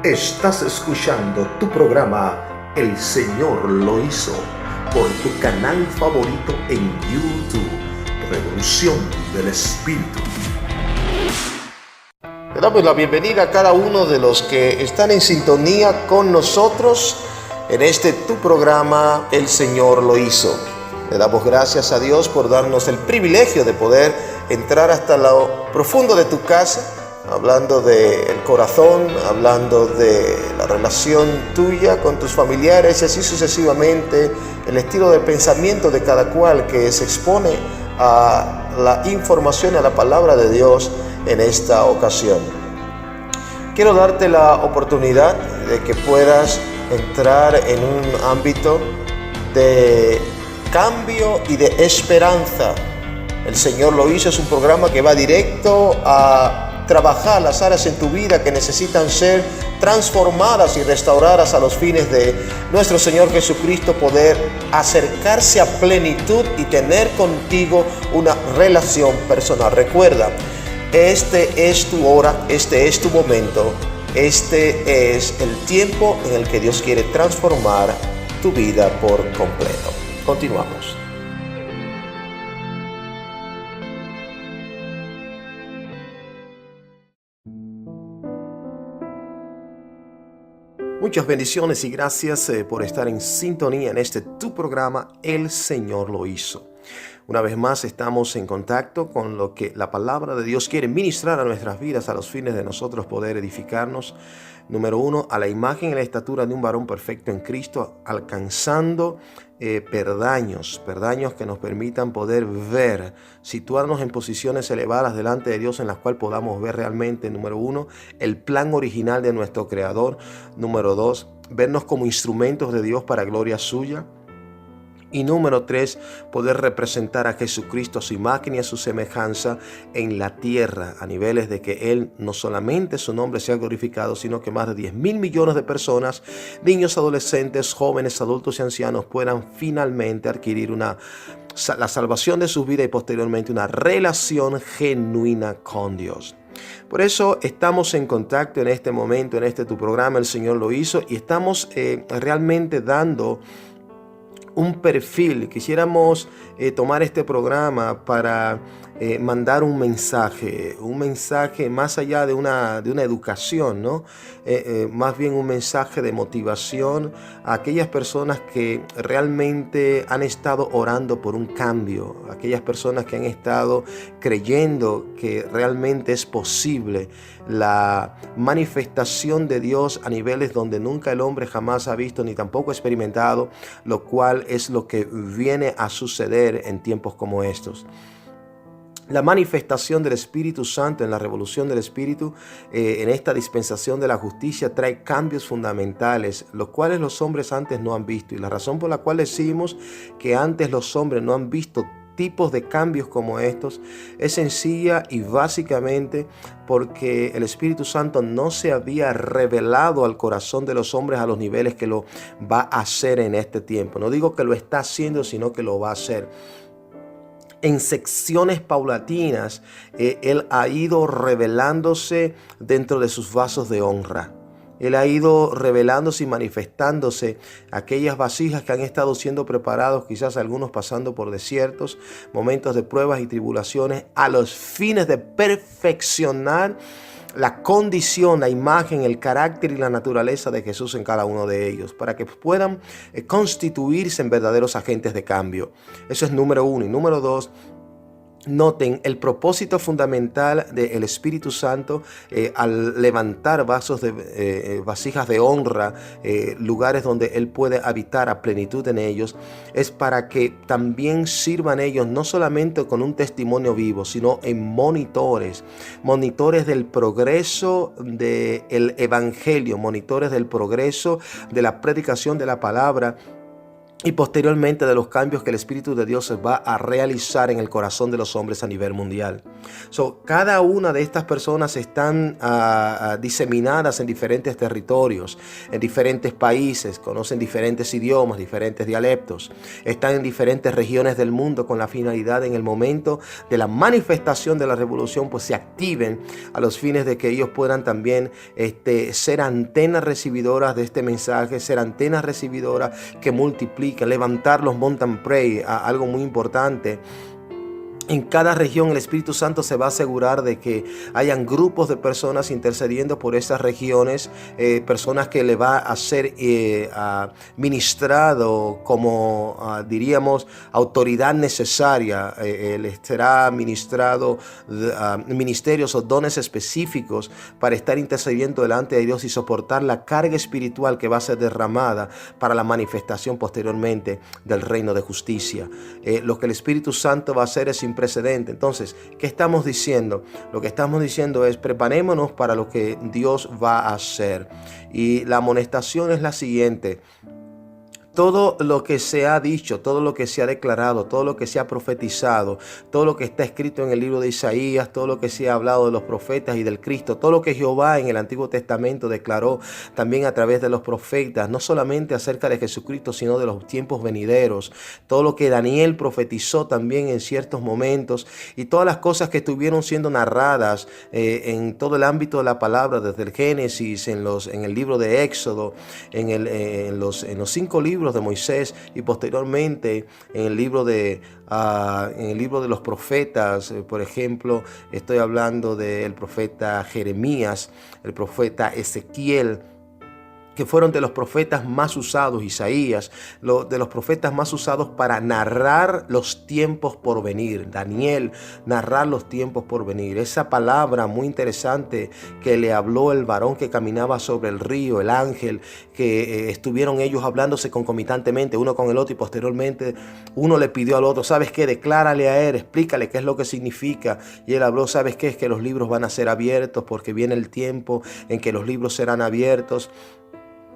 Estás escuchando tu programa El Señor lo hizo por tu canal favorito en YouTube, Revolución del Espíritu. Le damos la bienvenida a cada uno de los que están en sintonía con nosotros en este tu programa El Señor lo hizo. Le damos gracias a Dios por darnos el privilegio de poder entrar hasta lo profundo de tu casa, hablando del corazón, hablando de la relación tuya con tus familiares y así sucesivamente, el estilo de pensamiento de cada cual que se expone a la información, a la palabra de Dios en esta ocasión. Quiero darte la oportunidad de que puedas entrar en un ámbito de cambio y de esperanza. El Señor lo hizo, es un programa que va directo a trabajar las áreas en tu vida que necesitan ser transformadas y restauradas a los fines de nuestro Señor Jesucristo, poder acercarse a plenitud y tener contigo una relación personal. Recuerda, este es tu hora, este es tu momento, este es el tiempo en el que Dios quiere transformar tu vida por completo. Continuamos. Muchas bendiciones y gracias por estar en sintonía en este tu programa El Señor lo hizo. Una vez más estamos en contacto con lo que la palabra de Dios quiere ministrar a nuestras vidas a los fines de nosotros poder edificarnos. Número 1, a la imagen y la estatura de un varón perfecto en Cristo, alcanzando perdaños que nos permitan poder ver, situarnos en posiciones elevadas delante de Dios en las cuales podamos ver realmente, número 1, el plan original de nuestro Creador. Número 2, vernos como instrumentos de Dios para gloria suya. Y número 3, poder representar a Jesucristo a su imagen y a su semejanza en la tierra, a niveles de que Él no solamente su nombre sea glorificado, sino que más de 10,000 millones de personas, niños, adolescentes, jóvenes, adultos y ancianos puedan finalmente adquirir la salvación de sus vidas y posteriormente una relación genuina con Dios. Por eso estamos en contacto en este momento, en este tu programa, El Señor lo hizo, y estamos realmente dando un perfil. Quisiéramos tomar este programa para mandar un mensaje más allá de una educación, ¿no? Más bien un mensaje de motivación a aquellas personas que realmente han estado orando por un cambio, aquellas personas que han estado creyendo que realmente es posible la manifestación de Dios a niveles donde nunca el hombre jamás ha visto ni tampoco experimentado, lo cual es lo que viene a suceder en tiempos como estos. La manifestación del Espíritu Santo en la revolución del Espíritu, en esta dispensación de la justicia, trae cambios fundamentales, los cuales los hombres antes no han visto. Y la razón por la cual decimos que antes los hombres no han visto tipos de cambios como estos es sencilla y básicamente porque el Espíritu Santo no se había revelado al corazón de los hombres a los niveles que lo va a hacer en este tiempo. No digo que lo está haciendo, sino que lo va a hacer. En secciones paulatinas, Él ha ido revelándose dentro de sus vasos de honra. Él ha ido revelándose y manifestándose aquellas vasijas que han estado siendo preparados, quizás algunos pasando por desiertos, momentos de pruebas y tribulaciones, a los fines de perfeccionar la condición, la imagen, el carácter y la naturaleza de Jesús en cada uno de ellos, para que puedan constituirse en verdaderos agentes de cambio. Eso es número 1. Y número 2, noten el propósito fundamental del Espíritu Santo al levantar vasijas de honra, lugares donde Él puede habitar a plenitud en ellos, es para que también sirvan ellos no solamente con un testimonio vivo, sino en monitores del progreso del Evangelio, monitores del progreso de la predicación de la palabra, y posteriormente de los cambios que el Espíritu de Dios va a realizar en el corazón de los hombres a nivel mundial. Cada una de estas personas están diseminadas en diferentes territorios, en diferentes países, conocen diferentes idiomas, diferentes dialectos, están en diferentes regiones del mundo con la finalidad en el momento de la manifestación de la revolución, pues se activen a los fines de que ellos puedan también ser antenas recibidoras de este mensaje, ser antenas recibidoras que multipliquen, levantar los mountain pray, algo muy importante. En cada región el Espíritu Santo se va a asegurar de que hayan grupos de personas intercediendo por esas regiones, personas que le va a ser ministrado como, diríamos, autoridad necesaria. Les será ministrado ministerios o dones específicos para estar intercediendo delante de Dios y soportar la carga espiritual que va a ser derramada para la manifestación posteriormente del reino de justicia. Lo que el Espíritu Santo va a hacer es sin precedente. Entonces, ¿qué estamos diciendo? Lo que estamos diciendo es: preparémonos para lo que Dios va a hacer. Y la amonestación es la siguiente: todo lo que se ha dicho, todo lo que se ha declarado, todo lo que se ha profetizado, todo lo que está escrito en el libro de Isaías, todo lo que se ha hablado de los profetas y del Cristo, todo lo que Jehová en el Antiguo Testamento declaró también a través de los profetas, no solamente acerca de Jesucristo, sino de los tiempos venideros, todo lo que Daniel profetizó también en ciertos momentos, y todas las cosas que estuvieron siendo narradas en todo el ámbito de la palabra, desde el Génesis, en el libro de Éxodo, en los 5 libros de Moisés, y posteriormente en el libro de los profetas. Por ejemplo, estoy hablando del profeta Jeremías, el profeta Ezequiel, que fueron de los profetas más usados, Isaías, de los profetas más usados para narrar los tiempos por venir. Daniel, narrar los tiempos por venir. Esa palabra muy interesante que le habló el varón que caminaba sobre el río, el ángel, que estuvieron ellos hablándose concomitantemente, uno con el otro, y posteriormente uno le pidió al otro: ¿sabes qué? Declárale a él, explícale qué es lo que significa. Y él habló: ¿sabes qué? Es que los libros van a ser abiertos, porque viene el tiempo en que los libros serán abiertos.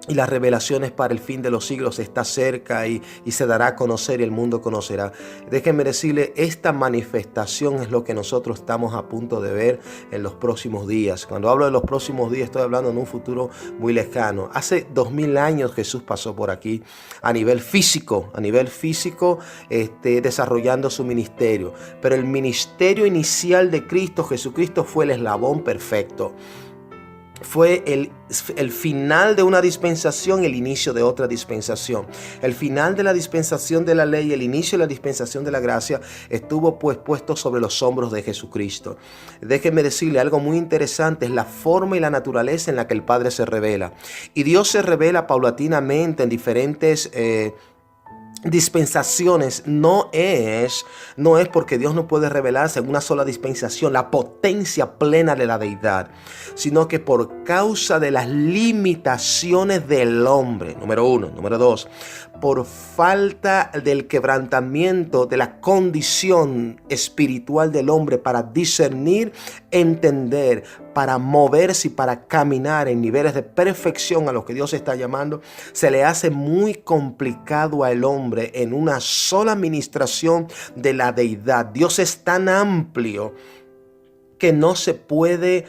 Y las revelaciones para el fin de los siglos está cerca y se dará a conocer y el mundo conocerá. Déjenme decirle, esta manifestación es lo que nosotros estamos a punto de ver en los próximos días. Cuando hablo de los próximos días, estoy hablando en un futuro muy lejano. Hace 2000 años Jesús pasó por aquí a nivel físico, desarrollando su ministerio. Pero el ministerio inicial de Cristo, Jesucristo, fue el eslabón perfecto. Fue el final de una dispensación, el inicio de otra dispensación. El final de la dispensación de la ley, el inicio de la dispensación de la gracia, estuvo pues puesto sobre los hombros de Jesucristo. Déjenme decirle algo muy interesante: es la forma y la naturaleza en la que el Padre se revela. Y Dios se revela paulatinamente en diferentes dispensaciones. No es porque Dios no puede revelarse en una sola dispensación, la potencia plena de la deidad, sino que por causa de las limitaciones del hombre, número 1. Número 2, por falta del quebrantamiento de la condición espiritual del hombre para discernir, entender, para moverse y para caminar en niveles de perfección a los que Dios está llamando, se le hace muy complicado al hombre en una sola administración de la deidad. Dios es tan amplio que no se puede,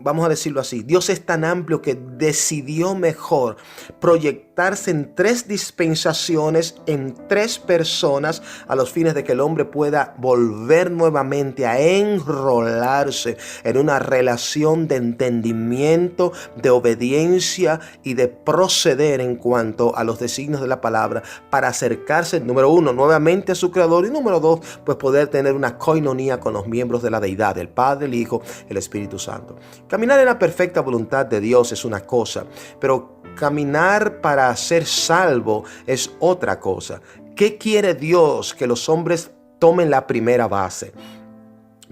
vamos a decirlo así, Dios es tan amplio que decidió mejor proyectarse en 3 dispensaciones, en 3 personas, a los fines de que el hombre pueda volver nuevamente a enrolarse en una relación de entendimiento, de obediencia y de proceder en cuanto a los designios de la palabra, para acercarse, número 1, nuevamente a su Creador, y número 2, pues poder tener una coinonía con los miembros de la deidad, el Padre, el Hijo, el Espíritu Santo. Caminar en la perfecta voluntad de Dios es una cosa, pero caminar para ser salvo es otra cosa. ¿Qué quiere Dios? Que los hombres tomen la primera base.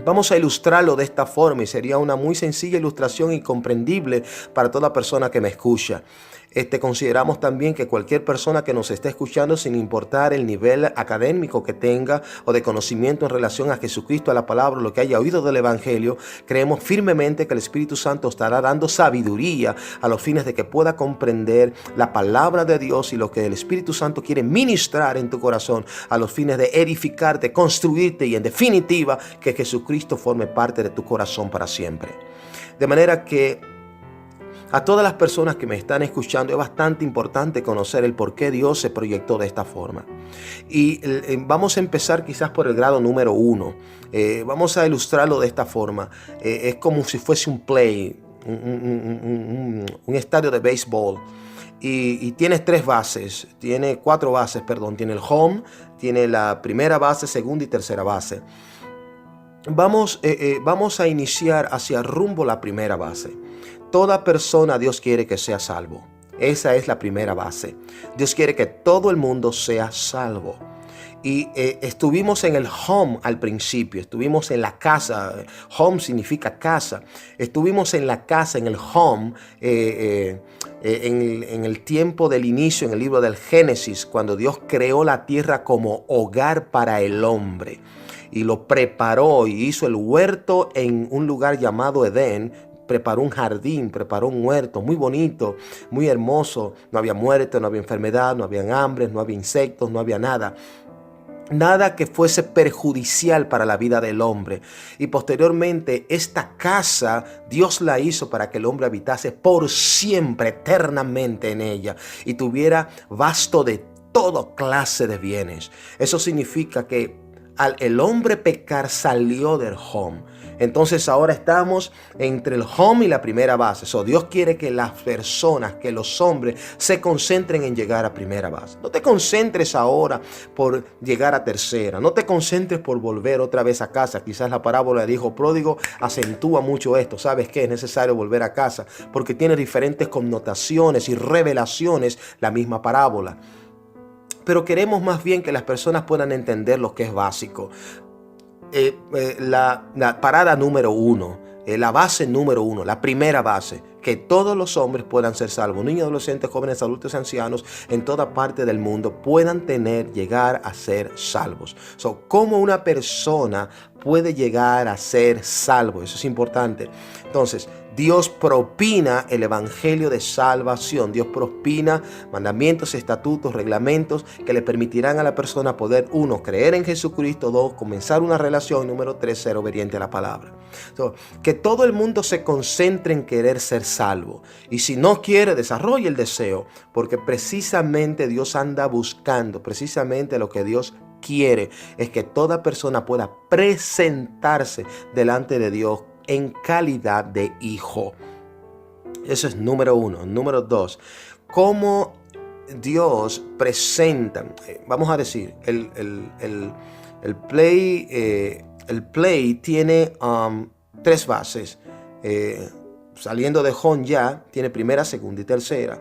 Vamos a ilustrarlo de esta forma, y sería una muy sencilla ilustración y comprendible para toda persona que me escucha. Consideramos también que cualquier persona que nos esté escuchando, sin importar el nivel académico que tenga o de conocimiento en relación a Jesucristo, a la palabra, lo que haya oído del Evangelio, creemos firmemente que el Espíritu Santo estará dando sabiduría a los fines de que pueda comprender la palabra de Dios y lo que el Espíritu Santo quiere ministrar en tu corazón a los fines de edificarte, construirte y en definitiva que Jesucristo forme parte de tu corazón para siempre. De manera que a todas las personas que me están escuchando es bastante importante conocer el por qué Dios se proyectó de esta forma. Y vamos a empezar quizás por el grado número 1. Vamos a ilustrarlo de esta forma. Es como si fuese un play, un estadio de béisbol. Y tiene 3 bases, tiene 4 bases, perdón. Tiene el home, tiene la primera base, segunda y tercera base. Vamos a iniciar hacia rumbo la primera base. Toda persona Dios quiere que sea salvo. Esa es la primera base. Dios quiere que todo el mundo sea salvo. Y estuvimos en el home al principio, estuvimos en la casa. Home significa casa. Estuvimos en la casa, en el home, en el tiempo del inicio, en el libro del Génesis, cuando Dios creó la tierra como hogar para el hombre. Y lo preparó y hizo el huerto en un lugar llamado Edén. Preparó un jardín, preparó un huerto muy bonito, muy hermoso. No había muerte, no había enfermedad, no había hambre, no había insectos, no había nada. Nada que fuese perjudicial para la vida del hombre. Y posteriormente esta casa Dios la hizo para que el hombre habitase por siempre, eternamente en ella. Y tuviera basto de toda clase de bienes. Eso significa que al el hombre pecar salió del home. Entonces ahora estamos entre el home y la primera base. Dios quiere que las personas, que los hombres se concentren en llegar a primera base. No te concentres ahora por llegar a tercera. No te concentres por volver otra vez a casa. Quizás la parábola del hijo pródigo acentúa mucho esto. ¿Sabes qué? Es necesario volver a casa porque tiene diferentes connotaciones y revelaciones la misma parábola. Pero queremos más bien que las personas puedan entender lo que es básico. La parada número 1, la base número 1, la primera base, que todos los hombres puedan ser salvos, niños, adolescentes, jóvenes, adultos y ancianos en toda parte del mundo puedan llegar a ser salvos. ¿Cómo una persona puede llegar a ser salvo? Eso es importante. Entonces, Dios propina el evangelio de salvación. Dios propina mandamientos, estatutos, reglamentos que le permitirán a la persona poder, 1, creer en Jesucristo, 2, comenzar una relación, número 3, ser obediente a la palabra. Que todo el mundo se concentre en querer ser salvo. Y si no quiere, desarrolle el deseo, porque precisamente Dios anda buscando, precisamente lo que Dios quiere es que toda persona pueda presentarse delante de Dios en calidad de hijo. Eso es número 1. Número 2, cómo Dios presenta, vamos a decir, el play tiene 3 bases. Saliendo de home ya, tiene primera, segunda y tercera.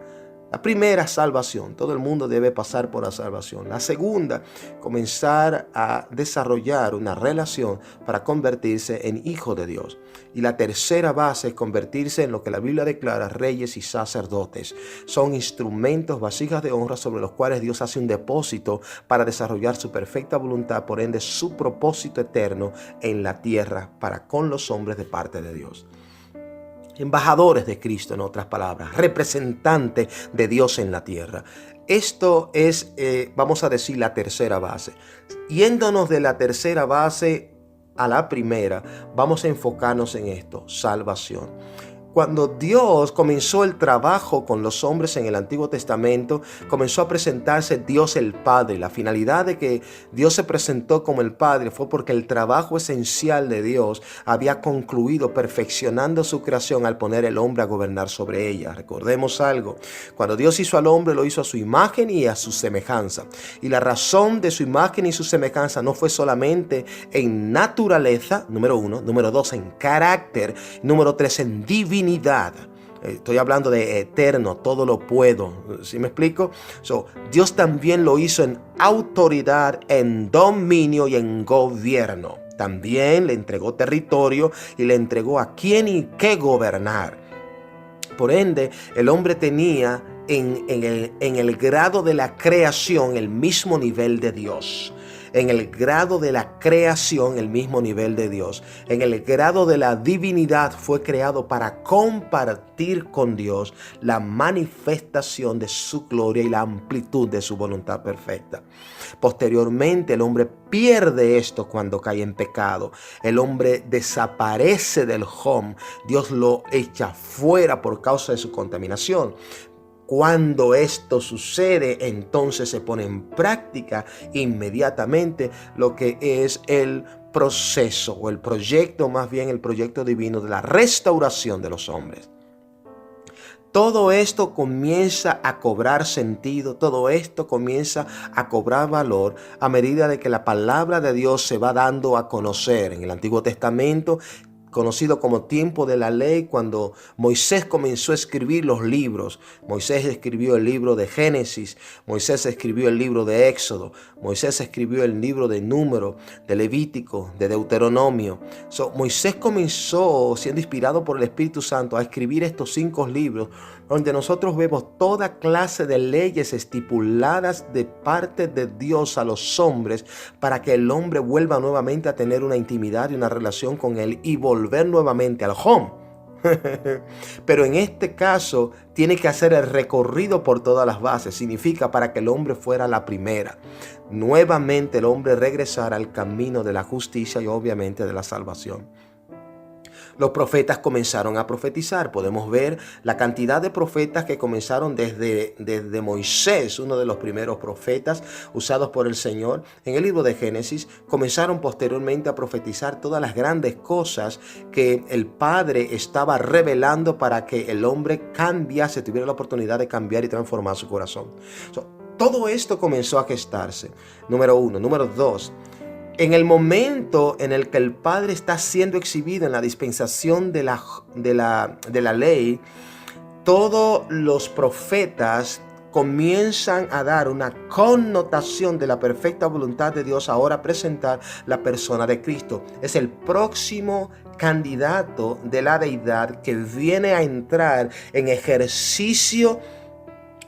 La primera, salvación. Todo el mundo debe pasar por la salvación. La segunda, comenzar a desarrollar una relación para convertirse en hijo de Dios. Y la tercera base es convertirse en lo que la Biblia declara reyes y sacerdotes. Son instrumentos, vasijas de honra sobre los cuales Dios hace un depósito para desarrollar su perfecta voluntad, por ende su propósito eterno en la tierra para con los hombres de parte de Dios. Embajadores de Cristo, en otras palabras, representantes de Dios en la tierra. Esto es, vamos a decir, la tercera base. Yéndonos de la tercera base a la primera, vamos a enfocarnos en esto, salvación. Cuando Dios comenzó el trabajo con los hombres en el Antiguo Testamento, comenzó a presentarse Dios el Padre. La finalidad de que Dios se presentó como el Padre fue porque el trabajo esencial de Dios había concluido perfeccionando su creación al poner el hombre a gobernar sobre ella. Recordemos algo, cuando Dios hizo al hombre, lo hizo a su imagen y a su semejanza. Y la razón de su imagen y su semejanza no fue solamente en naturaleza, número 1, número 2, en carácter, número 3, en divinidad. Estoy hablando de eterno, todo lo puedo. ¿Sí me explico? Dios también lo hizo en autoridad, en dominio y en gobierno. También le entregó territorio y le entregó a quién y qué gobernar. Por ende, el hombre tenía en el grado de la creación el mismo nivel de Dios. En el grado de la creación, el mismo nivel de Dios. En el grado de la divinidad fue creado para compartir con Dios la manifestación de su gloria y la amplitud de su voluntad perfecta. Posteriormente, el hombre pierde esto cuando cae en pecado. El hombre desaparece del home. Dios lo echa fuera por causa de su contaminación. Cuando esto sucede, entonces se pone en práctica inmediatamente lo que es el proceso o el proyecto, más bien el proyecto divino de la restauración de los hombres. Todo esto comienza a cobrar sentido, todo esto comienza a cobrar valor a medida de que la palabra de Dios se va dando a conocer. En el Antiguo Testamento, conocido como tiempo de la ley, cuando Moisés comenzó a escribir los libros. Moisés escribió el libro de Génesis, Moisés escribió el libro de Éxodo, Moisés escribió el libro de Número, de Levítico, de Deuteronomio. Moisés comenzó, siendo inspirado por el Espíritu Santo, a escribir estos 5 libros, donde nosotros vemos toda clase de leyes estipuladas de parte de Dios a los hombres para que el hombre vuelva nuevamente a tener una intimidad y una relación con Él y volver nuevamente al home. Pero en este caso tiene que hacer el recorrido por todas las bases. Significa para que el hombre fuera la primera. Nuevamente el hombre regresara al camino de la justicia y obviamente de la salvación. Los profetas comenzaron a profetizar. Podemos ver la cantidad de profetas que comenzaron desde Moisés, uno de los primeros profetas usados por el Señor. En el libro de Génesis comenzaron posteriormente a profetizar todas las grandes cosas que el Padre estaba revelando para que el hombre cambiase, tuviera la oportunidad de cambiar y transformar su corazón. Todo esto comenzó a gestarse. Número 1. Número 2. En el momento en el que el Padre está siendo exhibido en la dispensación de la ley, todos los profetas comienzan a dar una connotación de la perfecta voluntad de Dios, ahora presentar la persona de Cristo. Es el próximo candidato de la deidad que viene a entrar en ejercicio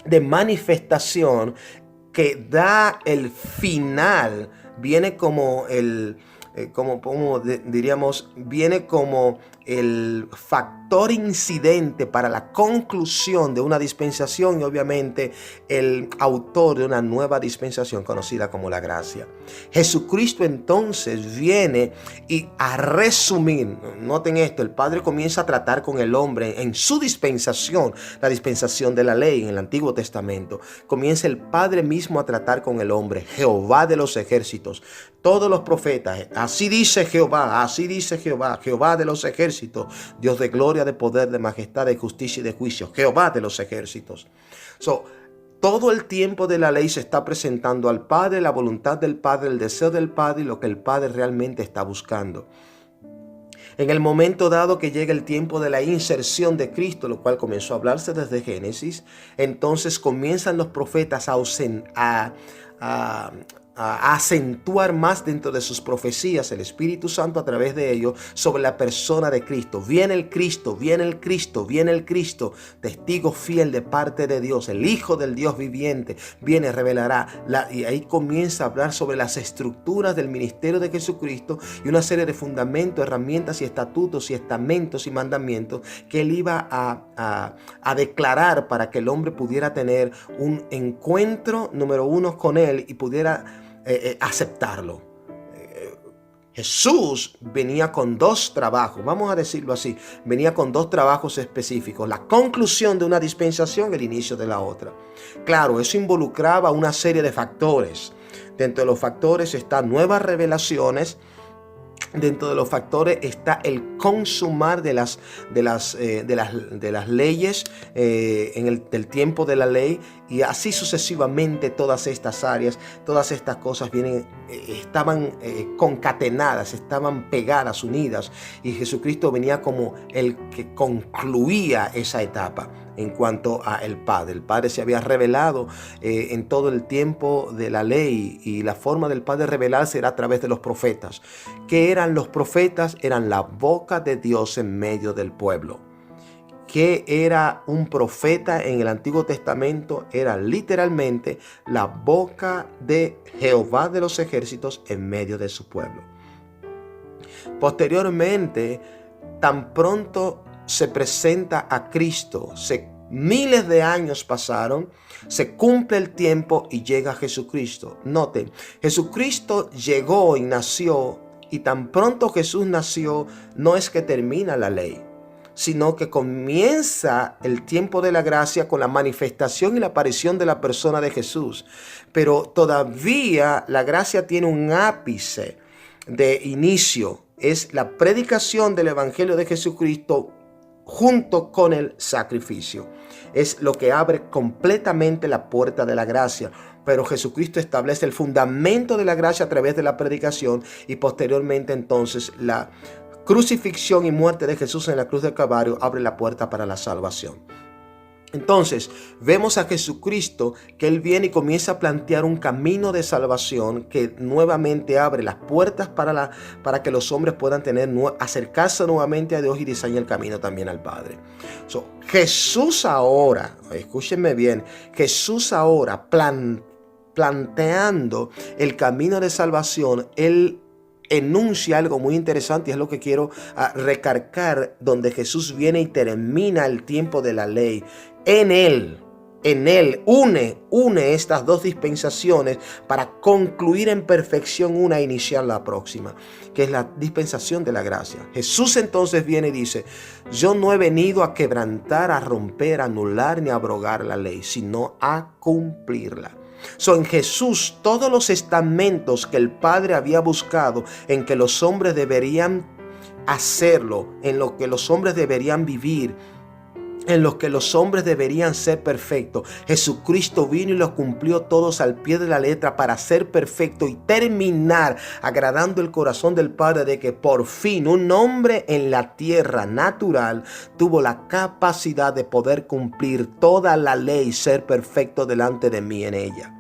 de manifestación que da el final. Viene como viene como el factor incidente para la conclusión de una dispensación y obviamente el autor de una nueva dispensación conocida como la gracia. Jesucristo entonces viene y a resumir, noten esto, el Padre comienza a tratar con el hombre en su dispensación, la dispensación de la ley en el Antiguo Testamento. Comienza el Padre mismo a tratar con el hombre, Jehová de los ejércitos. Todos los profetas, así dice Jehová, Jehová de los ejércitos, Dios de gloria, de poder, de majestad, de justicia y de juicio, Jehová de los ejércitos. Todo el tiempo de la ley se está presentando al Padre, la voluntad del Padre, el deseo del Padre y lo que el Padre realmente está buscando. En el momento dado que llega el tiempo de la inserción de Cristo, lo cual comenzó a hablarse desde Génesis, entonces comienzan los profetas a acentuar más dentro de sus profecías el Espíritu Santo a través de ellos sobre la persona de Cristo. Viene el Cristo, viene el Cristo, viene el Cristo, testigo fiel de parte de Dios, el Hijo del Dios viviente, viene, revelará. Y ahí comienza a hablar sobre las estructuras del ministerio de Jesucristo y una serie de fundamentos, herramientas y estatutos y estamentos y mandamientos que él iba a declarar para que el hombre pudiera tener un encuentro, número 1, con él y pudiera aceptarlo. Jesús venía con 2 trabajos, vamos a decirlo así, venía con 2 trabajos específicos: la conclusión de una dispensación, el inicio de la otra. Claro, eso involucraba una serie de factores. Dentro de los factores están nuevas revelaciones. Dentro de los factores está el consumar de las leyes del tiempo de la ley, y así sucesivamente todas estas áreas, todas estas cosas estaban concatenadas, estaban pegadas, unidas, y Jesucristo venía como el que concluía esa etapa. En cuanto a el Padre se había revelado en todo el tiempo de la ley, y la forma del Padre revelarse era a través de los profetas. ¿Qué eran los profetas? Eran la boca de Dios en medio del pueblo. ¿Qué era un profeta en el Antiguo Testamento? Era literalmente la boca de Jehová de los ejércitos en medio de su pueblo. Posteriormente, tan pronto se presenta a Cristo, miles de años pasaron, se cumple el tiempo y llega Jesucristo. Noten, Jesucristo llegó y nació, y tan pronto Jesús nació, no es que termina la ley, sino que comienza el tiempo de la gracia con la manifestación y la aparición de la persona de Jesús. Pero todavía la gracia tiene un ápice de inicio. Es la predicación del Evangelio de Jesucristo junto con el sacrificio. Es lo que abre completamente la puerta de la gracia. Pero Jesucristo establece el fundamento de la gracia a través de la predicación, y posteriormente entonces la crucifixión y muerte de Jesús en la cruz del Calvario abre la puerta para la salvación. Entonces vemos a Jesucristo que Él viene y comienza a plantear un camino de salvación que nuevamente abre las puertas para que los hombres puedan acercarse nuevamente a Dios y diseñar el camino también al Padre. Jesús ahora, escúchenme bien, Jesús ahora planteando el camino de salvación, Él enuncia algo muy interesante, y es lo que quiero recalcar, donde Jesús viene y termina el tiempo de la ley. En él une estas dos dispensaciones para concluir en perfección una e iniciar la próxima, que es la dispensación de la gracia. Jesús entonces viene y dice: yo no he venido a quebrantar, a romper, a anular ni a abrogar la ley, sino a cumplirla. En Jesús todos los estamentos que el Padre había buscado, en que los hombres deberían hacerlo, en lo que los hombres deberían vivir, en los que los hombres deberían ser perfectos, Jesucristo vino y los cumplió todos al pie de la letra para ser perfecto y terminar agradando el corazón del Padre, de que por fin un hombre en la tierra natural tuvo la capacidad de poder cumplir toda la ley, ser perfecto delante de mí en ella.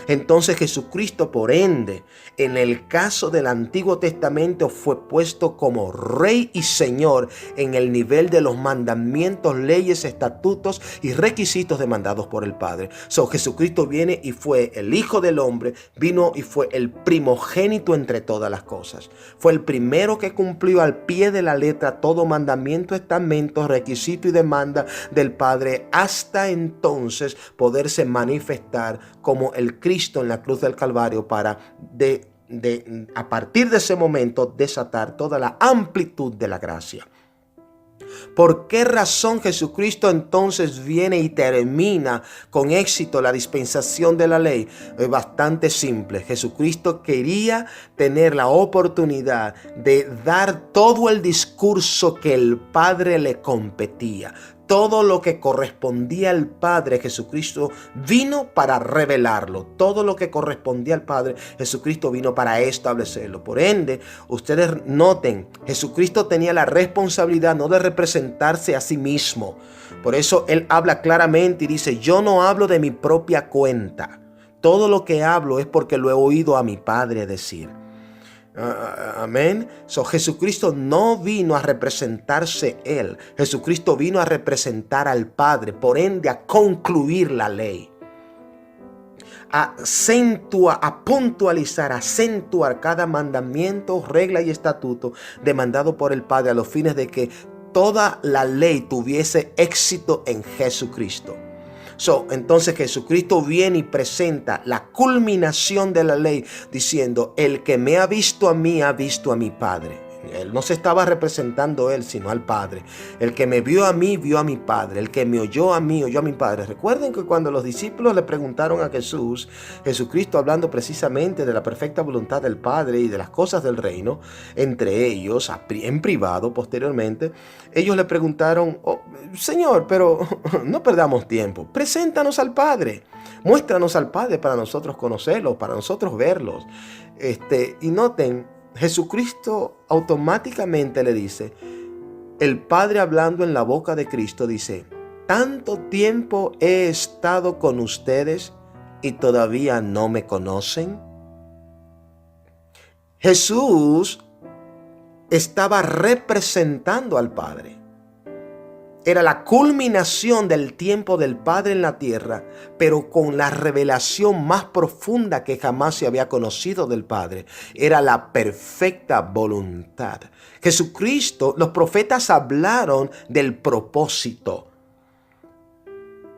Entonces Jesucristo, por ende, en el caso del Antiguo Testamento, fue puesto como Rey y Señor en el nivel de los mandamientos, leyes, estatutos y requisitos demandados por el Padre. Jesucristo viene y fue el Hijo del Hombre, vino y fue el primogénito entre todas las cosas. Fue el primero que cumplió al pie de la letra todo mandamiento, estamento, requisito y demanda del Padre, hasta entonces poderse manifestar como el Cristo en la cruz del Calvario, para a partir de ese momento desatar toda la amplitud de la gracia. ¿Por qué razón Jesucristo entonces viene y termina con éxito la dispensación de la ley? Es bastante simple. Jesucristo quería tener la oportunidad de dar todo el discurso que el Padre le competía. Todo lo que correspondía al Padre, Jesucristo vino para revelarlo. Todo lo que correspondía al Padre, Jesucristo vino para establecerlo. Por ende, ustedes noten, Jesucristo tenía la responsabilidad no de representarse a sí mismo. Por eso Él habla claramente y dice: yo no hablo de mi propia cuenta. Todo lo que hablo es porque lo he oído a mi Padre decir. Amén. Jesucristo no vino a representarse Él. Jesucristo vino a representar al Padre, por ende a concluir la ley, a puntualizar, a acentuar cada mandamiento, regla y estatuto demandado por el Padre, a los fines de que toda la ley tuviese éxito en Jesucristo. Entonces Jesucristo viene y presenta la culminación de la ley diciendo: el que me ha visto a mí ha visto a mi Padre. Él no se estaba representando Él, sino al Padre. El que me vio a mí, vio a mi Padre. El que me oyó a mí, oyó a mi Padre. Recuerden que cuando los discípulos le preguntaron a Jesús, Jesucristo hablando precisamente de la perfecta voluntad del Padre y de las cosas del reino, entre ellos, en privado, posteriormente, ellos le preguntaron: Señor, pero no perdamos tiempo. Preséntanos al Padre. Muéstranos al Padre para nosotros conocerlo, para nosotros verlos. Y noten, Jesucristo automáticamente le dice, el Padre hablando en la boca de Cristo dice: tanto tiempo he estado con ustedes y todavía no me conocen. Jesús estaba representando al Padre. era la culminación del tiempo del Padre en la tierra, pero con la revelación más profunda que jamás se había conocido del Padre. Era la perfecta voluntad. Jesucristo, los profetas hablaron del propósito,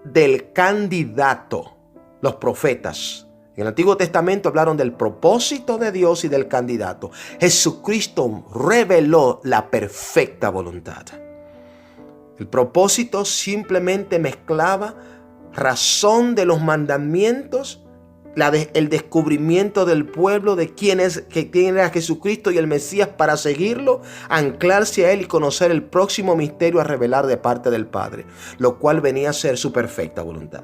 del candidato. Los profetas en el Antiguo Testamento hablaron del propósito de Dios y del candidato. Jesucristo reveló la perfecta voluntad. El propósito simplemente mezclaba razón de los mandamientos, el descubrimiento del pueblo de quién era Jesucristo y el Mesías para seguirlo, anclarse a él y conocer el próximo misterio a revelar de parte del Padre, lo cual venía a ser su perfecta voluntad.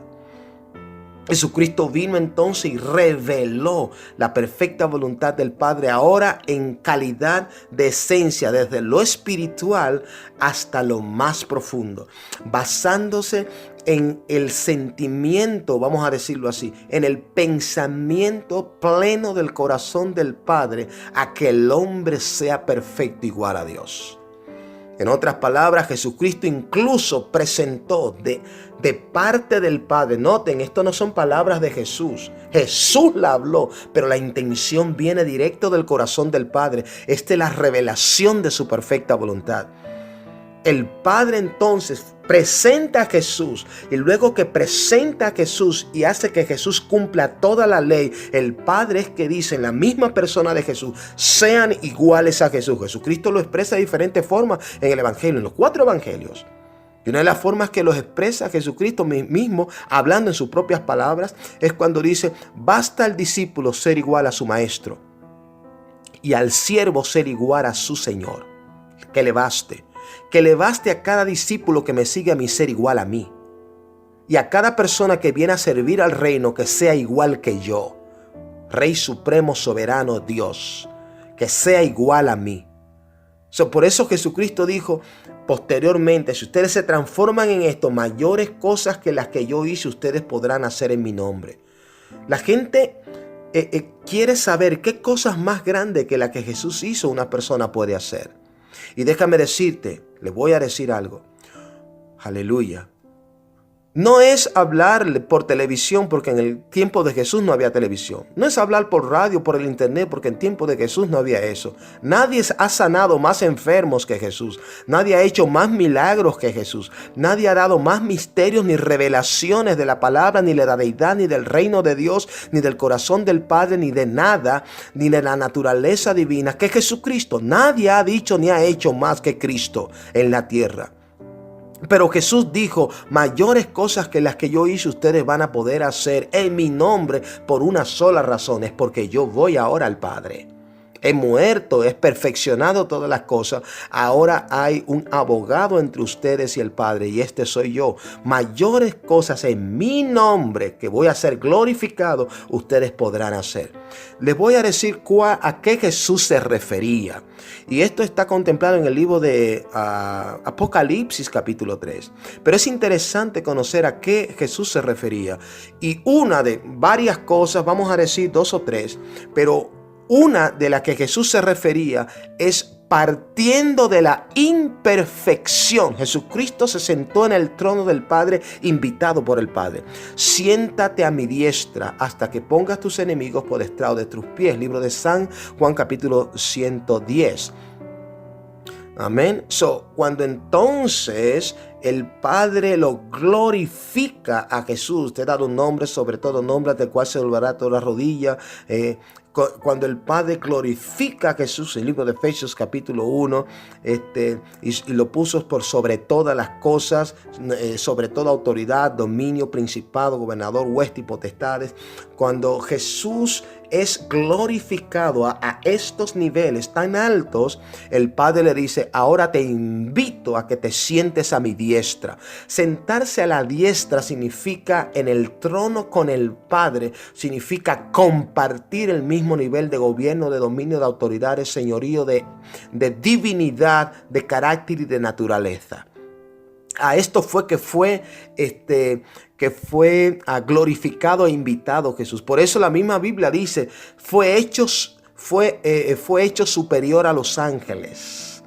Jesucristo vino entonces y reveló la perfecta voluntad del Padre ahora en calidad de esencia, desde lo espiritual hasta lo más profundo, basándose en el sentimiento, vamos a decirlo así, en el pensamiento pleno del corazón del Padre a que el hombre sea perfecto igual a Dios. En otras palabras, Jesucristo incluso presentó de parte del Padre. Noten, esto no son palabras de Jesús. Jesús la habló, pero la intención viene directo del corazón del Padre. Esta es la revelación de su perfecta voluntad. El Padre entonces presenta a Jesús, y luego que presenta a Jesús y hace que Jesús cumpla toda la ley, el Padre es que dice en la misma persona de Jesús, sean iguales a Jesús. Jesucristo lo expresa de diferentes formas en el Evangelio, en los 4 Evangelios. Y una de las formas que los expresa Jesucristo mismo, hablando en sus propias palabras, es cuando dice, basta al discípulo ser igual a su maestro y al siervo ser igual a su Señor. Que le baste. Que le baste a cada discípulo que me sigue a mí ser igual a mí. Y a cada persona que viene a servir al reino que sea igual que yo. Rey supremo, soberano, Dios. Que sea igual a mí. Por eso Jesucristo dijo posteriormente, si ustedes se transforman en esto, mayores cosas que las que yo hice, ustedes podrán hacer en mi nombre. La gente quiere saber qué cosas más grandes que las que Jesús hizo una persona puede hacer. Y déjame decirte, les voy a decir algo. Aleluya. No es hablar por televisión, porque en el tiempo de Jesús no había televisión. No es hablar por radio, por el internet, porque en tiempo de Jesús no había eso. Nadie ha sanado más enfermos que Jesús. Nadie ha hecho más milagros que Jesús. Nadie ha dado más misterios ni revelaciones de la palabra, ni de la deidad, ni del reino de Dios, ni del corazón del Padre, ni de nada, ni de la naturaleza divina que Jesucristo. Nadie ha dicho ni ha hecho más que Cristo en la tierra. Pero Jesús dijo, mayores cosas que las que yo hice ustedes van a poder hacer en mi nombre por una sola razón, es porque yo voy ahora al Padre. He muerto, he perfeccionado todas las cosas. Ahora hay un abogado entre ustedes y el Padre, y este soy yo. Mayores cosas en mi nombre que voy a ser glorificado, ustedes podrán hacer. Les voy a decir a qué Jesús se refería. Y esto está contemplado en el libro de Apocalipsis capítulo 3. Pero es interesante conocer a qué Jesús se refería. Y una de varias cosas, vamos a decir 2 o 3, pero una de las que Jesús se refería es partiendo de la imperfección. Jesucristo se sentó en el trono del Padre, invitado por el Padre. Siéntate a mi diestra hasta que pongas tus enemigos por estrado de tus pies. Libro de San Juan capítulo 110. Amén. Cuando entonces el Padre lo glorifica a Jesús, te he dado un nombre sobre todo nombre del cual se doblará toda la rodilla. Cuando el Padre glorifica a Jesús, el libro de Efesios capítulo 1, y lo puso por sobre todas las cosas, sobre toda autoridad, dominio, principado, gobernador, hueste y potestades. Cuando Jesús es glorificado a estos niveles tan altos, el Padre le dice, ahora te invito a que te sientes a mi diestra. Sentarse a la diestra significa en el trono con el Padre, significa compartir el mismo nivel de gobierno, de dominio, de autoridad, de señorío, de divinidad, de carácter y de naturaleza. A esto fue que fue glorificado e invitado Jesús. Por eso la misma Biblia dice, fue hecho superior a los ángeles.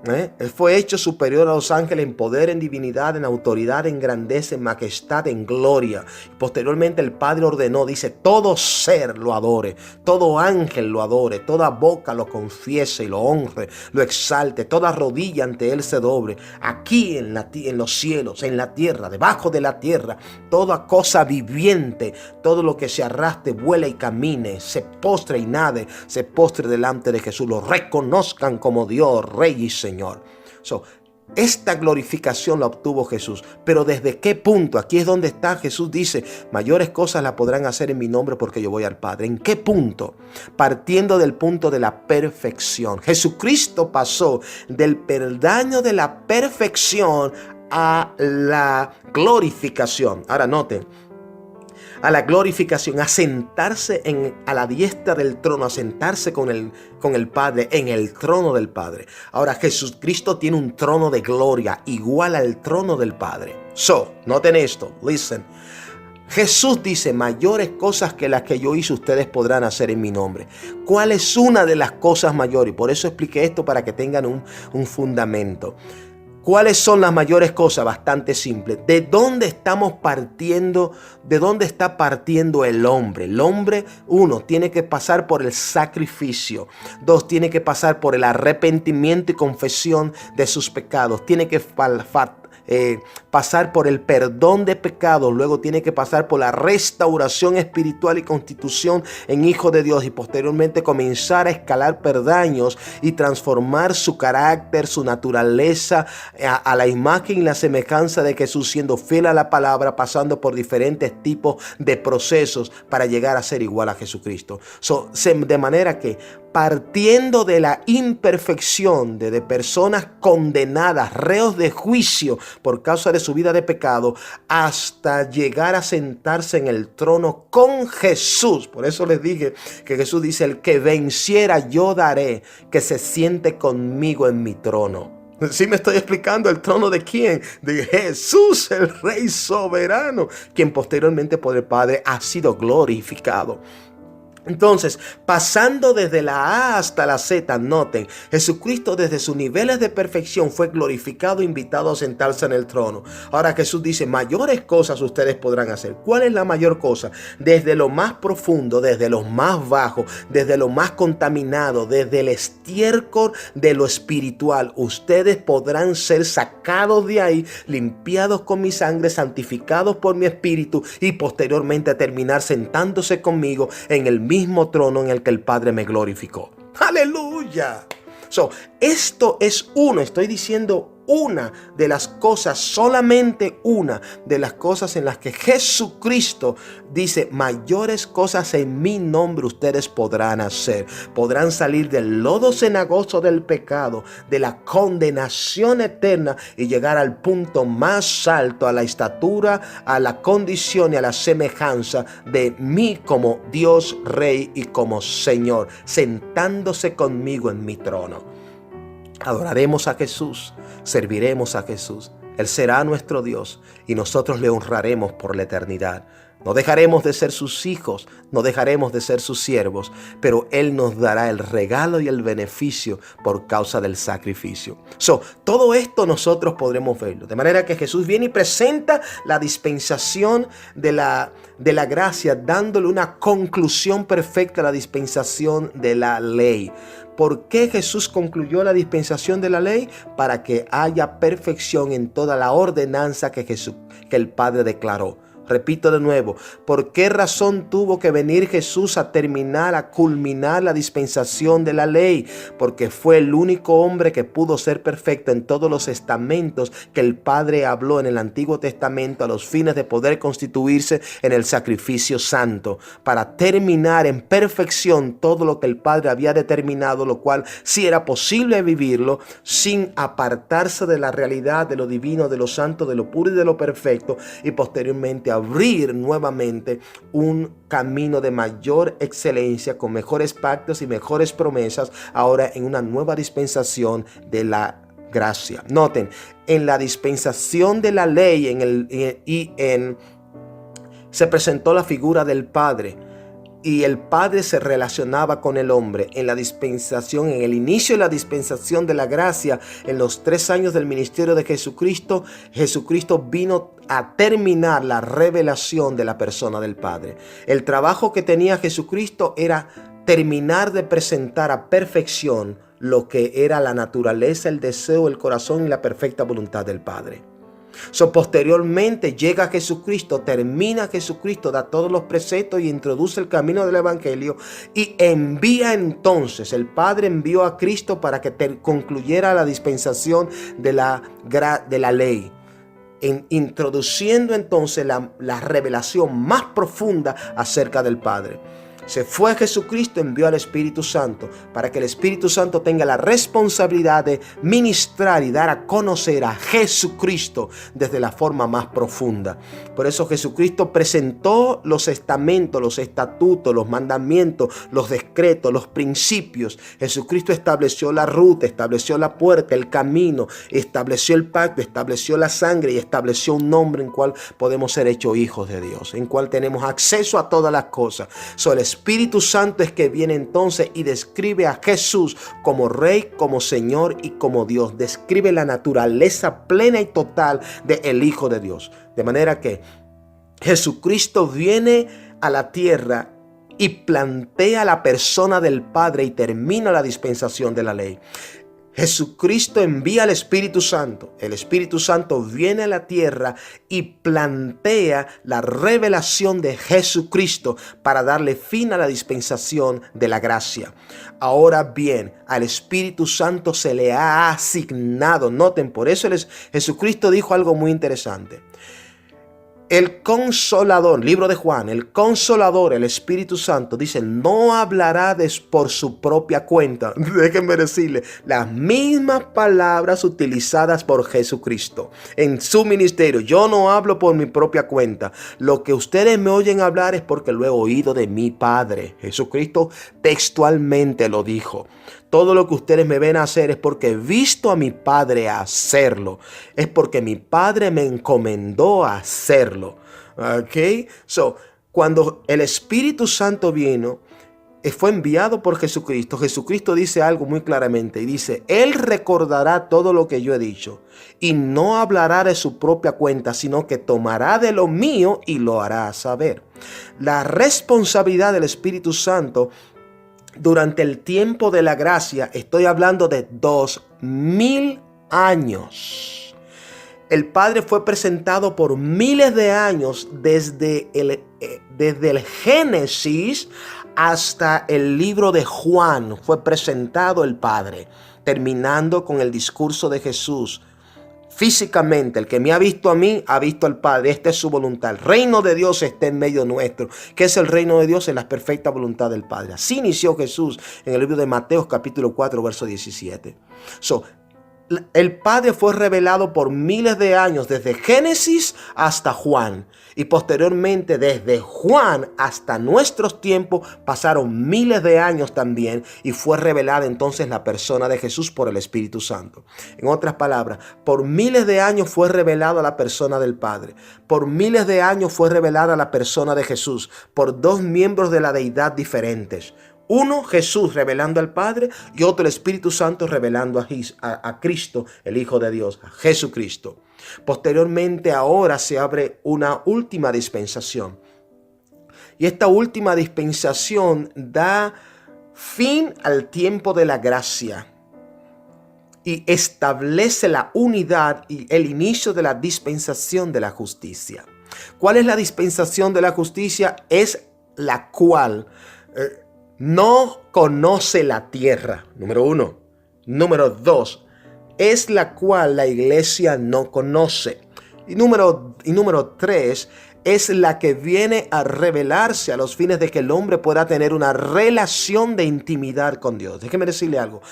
Él fue hecho superior a los ángeles en poder, en divinidad, en autoridad, en grandeza, en majestad, en gloria. Posteriormente el Padre ordenó, dice, todo ser lo adore, todo ángel lo adore, toda boca lo confiese y lo honre, lo exalte, toda rodilla ante él se doble, aquí en los cielos, en la tierra, debajo de la tierra, toda cosa viviente, todo lo que se arrastre, vuela y camine, se postre y nade, se postre delante de Jesús, lo reconozcan como Dios, Rey y Señor. Esta glorificación la obtuvo Jesús. Pero ¿desde qué punto? Aquí es donde está. Jesús dice, mayores cosas la podrán hacer en mi nombre porque yo voy al Padre. ¿En qué punto? Partiendo del punto de la perfección. Jesucristo pasó del peldaño de la perfección a la glorificación. Ahora noten. A la glorificación, a sentarse a la diestra del trono, a sentarse con el Padre, en el trono del Padre. Ahora, Jesucristo tiene un trono de gloria igual al trono del Padre. Noten esto, listen. Jesús dice, mayores cosas que las que yo hice ustedes podrán hacer en mi nombre. ¿Cuál es una de las cosas mayores? Y por eso expliqué esto para que tengan un fundamento. ¿Cuáles son las mayores cosas? Bastante simple. ¿De dónde estamos partiendo? ¿De dónde está partiendo el hombre? El hombre, uno, tiene que pasar por el sacrificio. Dos, tiene que pasar por el arrepentimiento y confesión de sus pecados. Tiene que pasar por el perdón de pecados, luego tiene que pasar por la restauración espiritual y constitución en hijo de Dios y posteriormente comenzar a escalar peldaños y transformar su carácter, su naturaleza a la imagen y la semejanza de Jesús, siendo fiel a la palabra, pasando por diferentes tipos de procesos para llegar a ser igual a Jesucristo. De manera que partiendo de la imperfección de personas condenadas, reos de juicio por causa de su vida de pecado, hasta llegar a sentarse en el trono con Jesús. Por eso les dije que Jesús dice, el que venciera yo daré que se siente conmigo en mi trono. ¿Sí me estoy explicando? ¿El trono de quién? De Jesús, el Rey soberano, quien posteriormente por el Padre ha sido glorificado. Entonces, pasando desde la A hasta la Z, noten, Jesucristo desde sus niveles de perfección fue glorificado, invitado a sentarse en el trono. Ahora Jesús dice, mayores cosas ustedes podrán hacer. ¿Cuál es la mayor cosa? Desde lo más profundo, desde lo más bajo, desde lo más contaminado, desde el estiércol de lo espiritual, ustedes podrán ser sacados de ahí, limpiados con mi sangre, santificados por mi espíritu y posteriormente terminar sentándose conmigo en el mismo trono en el que el Padre me glorificó. ¡Aleluya! Esto es estoy diciendo una de las cosas, solamente una de las cosas en las que Jesucristo dice, mayores cosas en mi nombre ustedes podrán hacer. Podrán salir del lodo cenagoso del pecado, de la condenación eterna y llegar al punto más alto, a la estatura, a la condición y a la semejanza de mí como Dios, Rey y como Señor, sentándose conmigo en mi trono. Adoraremos a Jesús, serviremos a Jesús. Él será nuestro Dios y nosotros le honraremos por la eternidad. No dejaremos de ser sus hijos, no dejaremos de ser sus siervos, pero Él nos dará el regalo y el beneficio por causa del sacrificio. Todo esto nosotros podremos verlo. De manera que Jesús viene y presenta la dispensación de la gracia, dándole una conclusión perfecta a la dispensación de la ley. ¿Por qué Jesús concluyó la dispensación de la ley? Para que haya perfección en toda la ordenanza que el Padre declaró. Repito de nuevo, ¿por qué razón tuvo que venir Jesús a culminar la dispensación de la ley? Porque fue el único hombre que pudo ser perfecto en todos los estamentos que el Padre habló en el Antiguo Testamento a los fines de poder constituirse en el sacrificio santo, para terminar en perfección todo lo que el Padre había determinado, lo cual sí era posible vivirlo sin apartarse de la realidad, de lo divino, de lo santo, de lo puro y de lo perfecto, y posteriormente abrir nuevamente un camino de mayor excelencia con mejores pactos y mejores promesas ahora en una nueva dispensación de la gracia. Noten, en la dispensación de la ley se presentó la figura del Padre. y el Padre se relacionaba con el hombre en la dispensación, en el inicio de la dispensación de la gracia, en los 3 años del ministerio de Jesucristo. Jesucristo vino a terminar la revelación de la persona del Padre. El trabajo que tenía Jesucristo era terminar de presentar a perfección lo que era la naturaleza, el deseo, el corazón y la perfecta voluntad del Padre. Posteriormente llega Jesucristo, termina Jesucristo, da todos los preceptos y introduce el camino del Evangelio y envía entonces, el Padre envió a Cristo para que concluyera la dispensación de la ley, introduciendo entonces la revelación más profunda acerca del Padre. Se fue Jesucristo, envió al Espíritu Santo para que el Espíritu Santo tenga la responsabilidad de ministrar y dar a conocer a Jesucristo desde la forma más profunda. Por eso Jesucristo presentó los estamentos, los estatutos, los mandamientos, los decretos, los principios. Jesucristo estableció la ruta, estableció la puerta, el camino, estableció el pacto, estableció la sangre y estableció un nombre en cual podemos ser hechos hijos de Dios, en cual tenemos acceso a todas las cosas. El Espíritu Santo es que viene entonces y describe a Jesús como Rey, como Señor y como Dios. Describe la naturaleza plena y total del Hijo de Dios. De manera que Jesucristo viene a la tierra y plantea la persona del Padre y termina la dispensación de la ley. Jesucristo envía al Espíritu Santo. El Espíritu Santo viene a la tierra y plantea la revelación de Jesucristo para darle fin a la dispensación de la gracia. Ahora bien, al Espíritu Santo se le ha asignado. Noten, por eso Jesucristo dijo algo muy interesante. El Consolador, libro de Juan, el Consolador, el Espíritu Santo, dice, no hablará por su propia cuenta. Déjenme decirle, las mismas palabras utilizadas por Jesucristo en su ministerio. Yo no hablo por mi propia cuenta. Lo que ustedes me oyen hablar es porque lo he oído de mi Padre. Jesucristo textualmente lo dijo. Todo lo que ustedes me ven hacer es porque he visto a mi Padre hacerlo. Es porque mi Padre me encomendó a hacerlo. ¿Ok? Cuando el Espíritu Santo vino, fue enviado por Jesucristo. Jesucristo dice algo muy claramente y dice, Él recordará todo lo que yo he dicho y no hablará de su propia cuenta, sino que tomará de lo mío y lo hará saber. La responsabilidad del Espíritu Santo durante el tiempo de la gracia, estoy hablando de 2000 años. El Padre fue presentado por miles de años desde el Génesis hasta el libro de Juan. Fue presentado el Padre, terminando con el discurso de Jesús. Físicamente, el que me ha visto a mí, ha visto al Padre. Esta es su voluntad. El reino de Dios está en medio nuestro. ¿Qué es el reino de Dios? Es la perfecta voluntad del Padre. Así inició Jesús en el libro de Mateo capítulo 4, verso 17. El Padre fue revelado por miles de años, desde Génesis hasta Juan. Y posteriormente, desde Juan hasta nuestros tiempos, pasaron miles de años también. Y fue revelada entonces la persona de Jesús por el Espíritu Santo. En otras palabras, por miles de años fue revelada la persona del Padre. Por miles de años fue revelada la persona de Jesús. Por 2 miembros de la deidad diferentes. Uno, Jesús revelando al Padre, y otro, el Espíritu Santo revelando a Cristo, el Hijo de Dios, a Jesucristo. Posteriormente, ahora se abre una última dispensación. Y esta última dispensación da fin al tiempo de la gracia y establece la unidad y el inicio de la dispensación de la justicia. ¿Cuál es la dispensación de la justicia? Es la cual no conoce la tierra, número 1. Número 2, es la cual la iglesia no conoce. Y número 3, es la que viene a revelarse a los fines de que el hombre pueda tener una relación de intimidad con Dios. Déjeme decirle algo.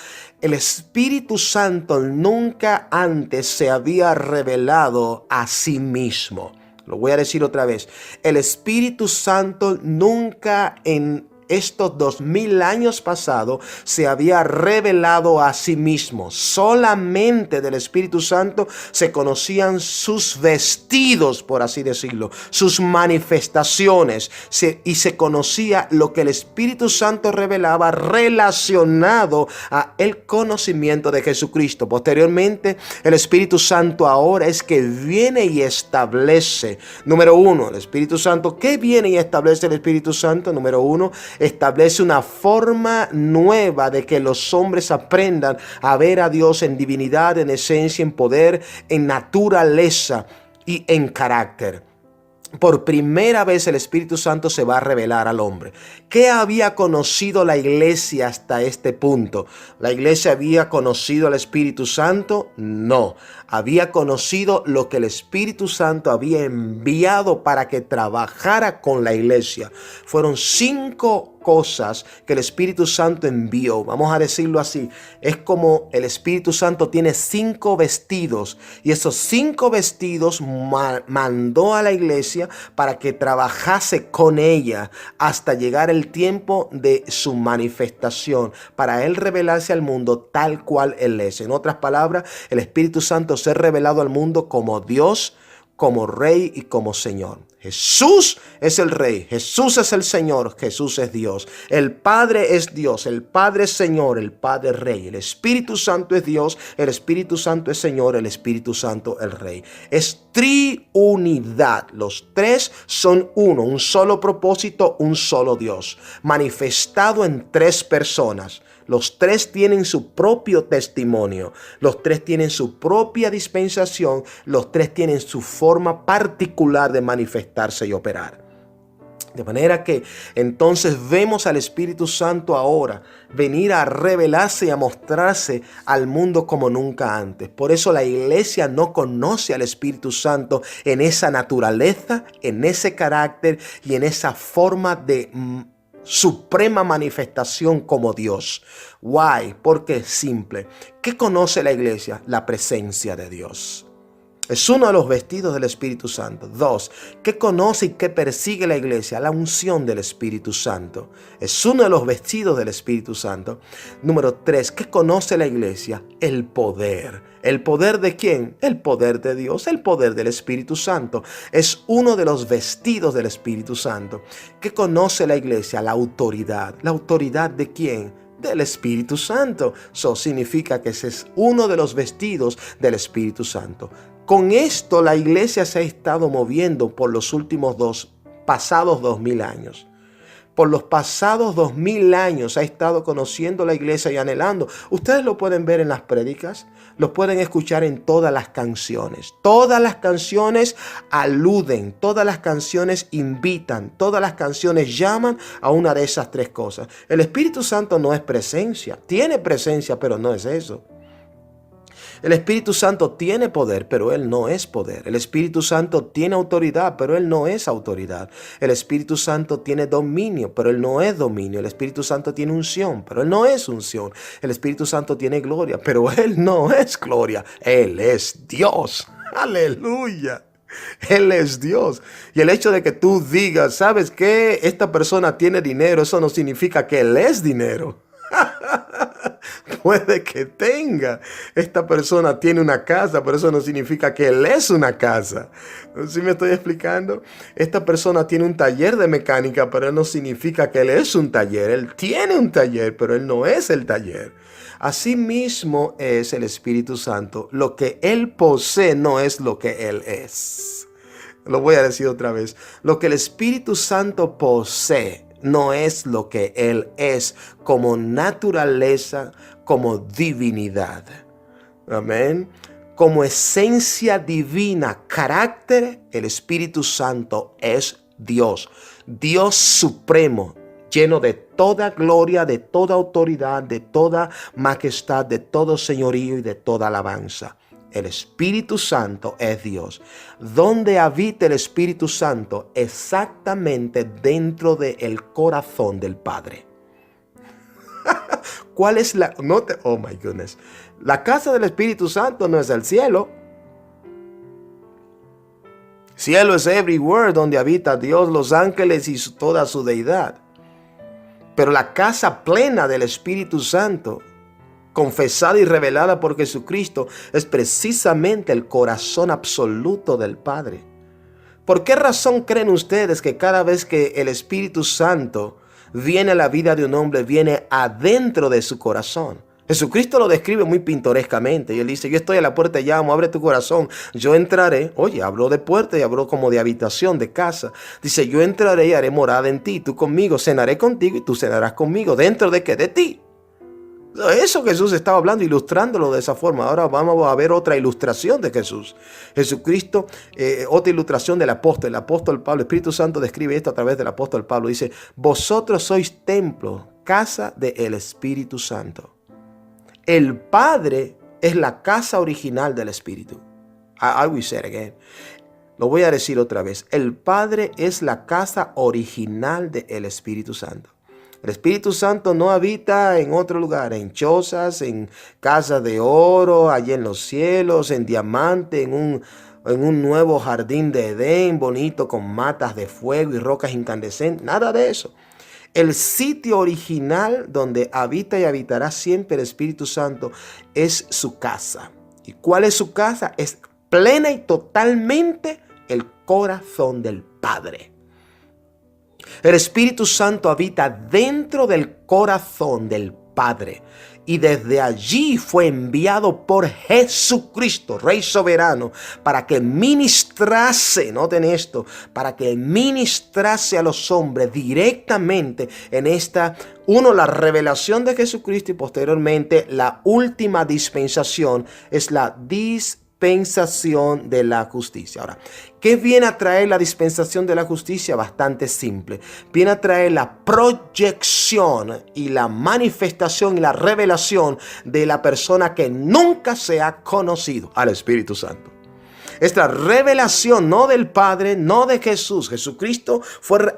El Espíritu Santo nunca antes se había revelado a sí mismo. Lo voy a decir otra vez. El Espíritu Santo nunca en estos 2000 años pasados se había revelado a sí mismo. Solamente del Espíritu Santo se conocían sus vestidos, por así decirlo, sus manifestaciones, y se conocía lo que el Espíritu Santo revelaba relacionado a el conocimiento de Jesucristo. Posteriormente, el Espíritu Santo ahora es que viene y establece. Número uno, el Espíritu Santo. ¿Qué viene y establece el Espíritu Santo? Número uno, establece una forma nueva de que los hombres aprendan a ver a Dios en divinidad, en esencia, en poder, en naturaleza y en carácter. Por primera vez el Espíritu Santo se va a revelar al hombre. ¿Qué había conocido la iglesia hasta este punto? ¿La iglesia había conocido al Espíritu Santo? No. Había conocido lo que el Espíritu Santo había enviado para que trabajara con la iglesia. Fueron 5 cosas que el Espíritu Santo envió. Vamos a decirlo así. Es como el Espíritu Santo tiene 5 vestidos. Y esos 5 vestidos mandó a la iglesia para que trabajase con ella hasta llegar el tiempo de su manifestación, para él revelarse al mundo tal cual él es. En otras palabras, el Espíritu Santo ser revelado al mundo como Dios, como Rey y como Señor. Jesús es el Rey, Jesús es el Señor, Jesús es Dios. El Padre es Dios, el Padre es Señor, el Padre es Rey. El Espíritu Santo es Dios, el Espíritu Santo es Señor, el Espíritu Santo el Rey. Es triunidad. Los 3 son uno, un solo propósito, un solo Dios, manifestado en 3 personas. Los 3 tienen su propio testimonio. Los 3 tienen su propia dispensación. Los 3 tienen su forma particular de manifestarse y operar. De manera que entonces vemos al Espíritu Santo ahora venir a revelarse y a mostrarse al mundo como nunca antes. Por eso la iglesia no conoce al Espíritu Santo en esa naturaleza, en ese carácter y en esa forma de suprema manifestación como Dios. Why? Porque es simple. ¿Qué conoce la iglesia? La presencia de Dios. Es uno de los vestidos del Espíritu Santo. 2. ¿Qué conoce y qué persigue la iglesia? La unción del Espíritu Santo. Es uno de los vestidos del Espíritu Santo. Número 3. ¿Qué conoce la iglesia? El poder. ¿El poder de quién? El poder de Dios, el poder del Espíritu Santo. Es uno de los vestidos del Espíritu Santo. ¿Qué conoce la iglesia? La autoridad. ¿La autoridad de quién? Del Espíritu Santo. Eso significa que ese es uno de los vestidos del Espíritu Santo. Con esto la iglesia se ha estado moviendo por los últimos pasados 2000 años. Por los pasados 2000 años ha estado conociendo la iglesia y anhelando. Ustedes lo pueden ver en las prédicas, lo pueden escuchar en todas las canciones. Todas las canciones aluden, todas las canciones invitan, todas las canciones llaman a una de esas 3 cosas. El Espíritu Santo no es presencia, tiene presencia, pero no es eso. El Espíritu Santo tiene poder, pero Él no es poder. El Espíritu Santo tiene autoridad, pero Él no es autoridad. El Espíritu Santo tiene dominio, pero Él no es dominio. El Espíritu Santo tiene unción, pero Él no es unción. El Espíritu Santo tiene gloria, pero Él no es gloria. Él es Dios. Aleluya. Él es Dios. Y el hecho de que tú digas, ¿sabes qué? Esta persona tiene dinero, eso no significa que Él es dinero. Puede que tenga. Esta persona tiene una casa, pero eso no significa que él es una casa. ¿Sí me estoy explicando? Esta persona tiene un taller de mecánica, pero no significa que él es un taller. Él tiene un taller, pero él no es el taller. Asimismo es el Espíritu Santo. Lo que él posee no es lo que él es. Lo voy a decir otra vez. Lo que el Espíritu Santo posee no es lo que Él es como naturaleza, como divinidad. Amén. Como esencia divina, carácter, el Espíritu Santo es Dios. Dios supremo, lleno de toda gloria, de toda autoridad, de toda majestad, de todo señorío y de toda alabanza. El Espíritu Santo es Dios. ¿Dónde habita el Espíritu Santo? Exactamente dentro del corazón del Padre. ¿Cuál es la? Oh my goodness. La casa del Espíritu Santo no es el cielo. Cielo es everywhere donde habita Dios, los ángeles y toda su deidad. Pero la casa plena del Espíritu Santo, confesada y revelada por Jesucristo, es precisamente el corazón absoluto del Padre. ¿Por qué razón creen ustedes que cada vez que el Espíritu Santo viene a la vida de un hombre, viene adentro de su corazón? Jesucristo lo describe muy pintorescamente y él dice: yo estoy a la puerta y llamo, abre tu corazón, yo entraré. Oye, habló de puerta y habló como de habitación, de casa. Dice: yo entraré y haré morada en ti, tú conmigo, cenaré contigo y tú cenarás conmigo. ¿Dentro de qué? De ti. Eso Jesús estaba hablando, ilustrándolo de esa forma. Ahora vamos a ver otra ilustración de Jesús. Jesucristo, otra ilustración del apóstol. El apóstol Pablo, el Espíritu Santo describe esto a través del apóstol Pablo. Dice: vosotros sois templo, casa del Espíritu Santo. El Padre es la casa original del Espíritu. I will say it again. Lo voy a decir otra vez. El Padre es la casa original del Espíritu Santo. El Espíritu Santo no habita en otro lugar, en chozas, en casas de oro, allá en los cielos, en diamante, en un nuevo jardín de Edén, bonito con matas de fuego y rocas incandescentes. Nada de eso. El sitio original donde habita y habitará siempre el Espíritu Santo es su casa. ¿Y cuál es su casa? Es plena y totalmente el corazón del Padre. El Espíritu Santo habita dentro del corazón del Padre. Y desde allí fue enviado por Jesucristo, Rey soberano, para que ministrase, noten esto, para que ministrase a los hombres directamente en esta, la revelación de Jesucristo, y posteriormente la última dispensación es la dispensación de la justicia. Ahora, ¿qué viene a traer la dispensación de la justicia? Bastante simple. Viene a traer la proyección y la manifestación y la revelación de la persona que nunca se ha conocido, al Espíritu Santo. Esta revelación no del Padre, no de Jesús. Jesucristo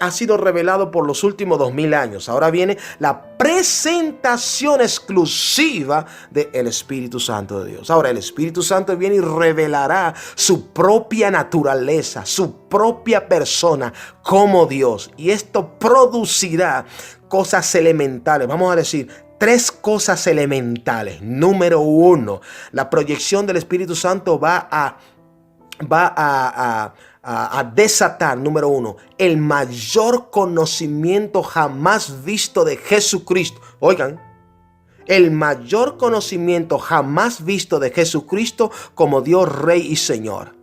ha sido revelado por los últimos 2000 años. Ahora viene la presentación exclusiva del Espíritu Santo de Dios. Ahora el Espíritu Santo viene y revelará su propia naturaleza, su propia persona como Dios. Y esto producirá cosas elementales. Vamos a decir, 3 cosas elementales. Número 1, la proyección del Espíritu Santo va a desatar, número 1, el mayor conocimiento jamás visto de Jesucristo. Oigan, el mayor conocimiento jamás visto de Jesucristo como Dios, Rey y Señor.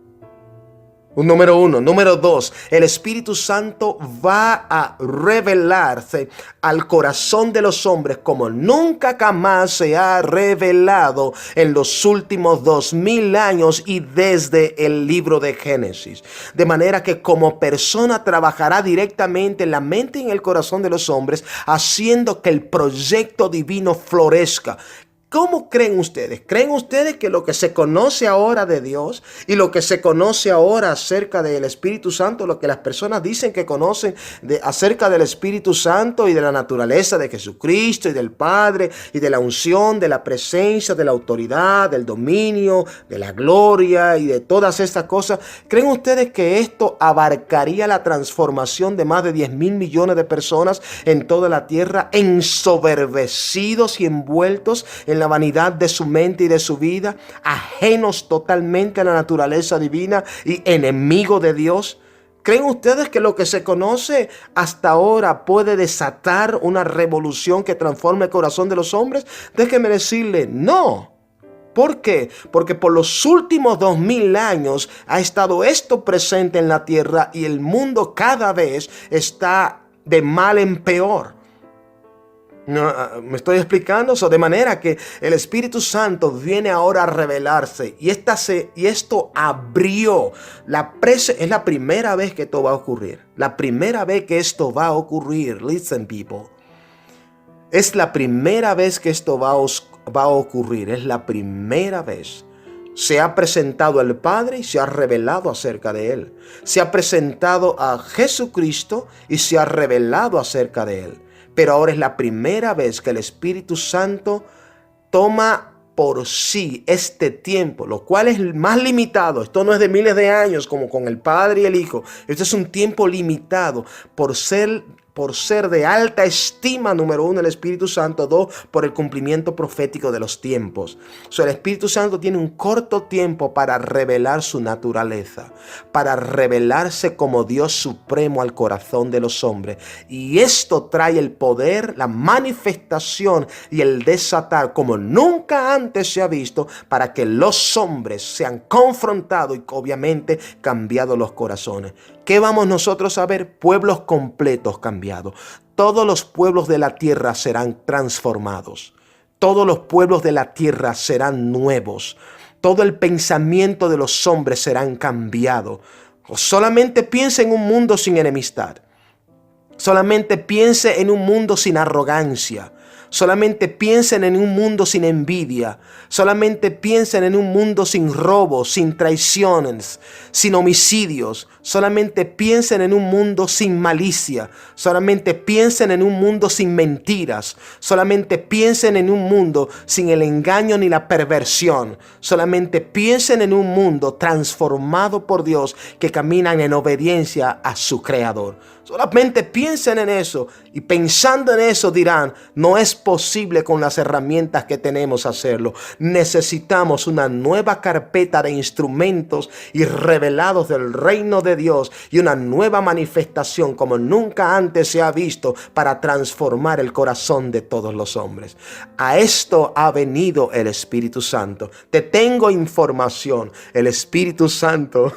Número 1. Número 2, el Espíritu Santo va a revelarse al corazón de los hombres como nunca jamás se ha revelado en los últimos 2000 años y desde el libro de Génesis. De manera que como persona trabajará directamente en la mente y en el corazón de los hombres, haciendo que el proyecto divino florezca. ¿Cómo creen ustedes? ¿Creen ustedes que lo que se conoce ahora de Dios y lo que se conoce ahora acerca del Espíritu Santo, lo que las personas dicen que conocen acerca del Espíritu Santo y de la naturaleza de Jesucristo y del Padre y de la unción, de la presencia, de la autoridad, del dominio, de la gloria y de todas estas cosas? ¿Creen ustedes que esto abarcaría la transformación de más de 10,000 millones de personas en toda la tierra, ensoberbecidos y envueltos en la vanidad de su mente y de su vida, ajenos totalmente a la naturaleza divina y enemigos de Dios? ¿Creen ustedes que lo que se conoce hasta ahora puede desatar una revolución que transforme el corazón de los hombres? Déjenme decirle, no. ¿Por qué? Porque por los últimos 2000 años ha estado esto presente en la tierra y el mundo cada vez está de mal en peor. No, me estoy explicando eso, de manera que el Espíritu Santo viene ahora a revelarse y esto abrió es la primera vez que esto va a ocurrir. La primera vez que esto va a ocurrir. Listen, people. Es la primera vez que esto va a ocurrir. Es la primera vez. Se ha presentado al Padre y se ha revelado acerca de Él. Se ha presentado a Jesucristo y se ha revelado acerca de Él. Pero ahora es la primera vez que el Espíritu Santo toma por sí este tiempo, lo cual es más limitado. Esto no es de miles de años como con el Padre y el Hijo. Este es un tiempo limitado por ser por ser de alta estima, número uno, el Espíritu Santo, dos, por el cumplimiento profético de los tiempos. El Espíritu Santo tiene un corto tiempo para revelar su naturaleza, para revelarse como Dios supremo al corazón de los hombres. Y esto trae el poder, la manifestación y el desatar como nunca antes se ha visto, para que los hombres sean confrontados y obviamente cambiados los corazones. ¿Qué vamos nosotros a ver? Pueblos completos cambiados. Todos los pueblos de la tierra serán transformados. Todos los pueblos de la tierra serán nuevos. Todo el pensamiento de los hombres serán cambiado. Solamente piense en un mundo sin enemistad. Solamente piense en un mundo sin arrogancia. Solamente piensen en un mundo sin envidia. Solamente piensen en un mundo sin robos, sin traiciones, sin homicidios. Solamente piensen en un mundo sin malicia. Solamente piensen en un mundo sin mentiras. Solamente piensen en un mundo sin el engaño ni la perversión. Solamente piensen en un mundo transformado por Dios, que caminan en obediencia a su Creador. Solamente piensen en eso, y pensando en eso dirán: no es posible con las herramientas que tenemos hacerlo. Necesitamos una nueva carpeta de instrumentos y revelados del reino de Dios, y una nueva manifestación como nunca antes se ha visto, para transformar el corazón de todos los hombres. A esto ha venido el Espíritu Santo. Te tengo información. El Espíritu Santo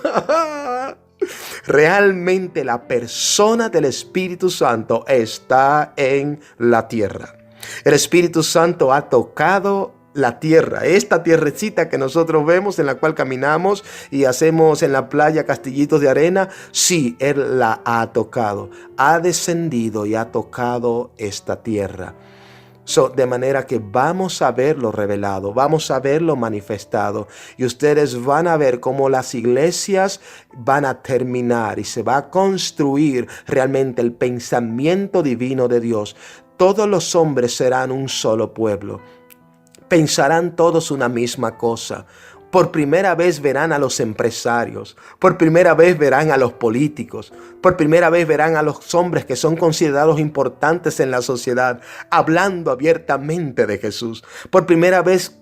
realmente, la persona del Espíritu Santo está en la tierra. El Espíritu Santo ha tocado la tierra, esta tierrecita que nosotros vemos, en la cual caminamos y hacemos en la playa castillitos de arena. Sí, Él la ha tocado, ha descendido y ha tocado esta tierra. De manera que vamos a verlo revelado, vamos a verlo manifestado, y ustedes van a ver cómo las iglesias van a terminar y se va a construir realmente el pensamiento divino de Dios. Todos los hombres serán un solo pueblo, pensarán todos una misma cosa. Por primera vez verán a los empresarios, por primera vez verán a los políticos, por primera vez verán a los hombres que son considerados importantes en la sociedad, hablando abiertamente de Jesús. Por primera vez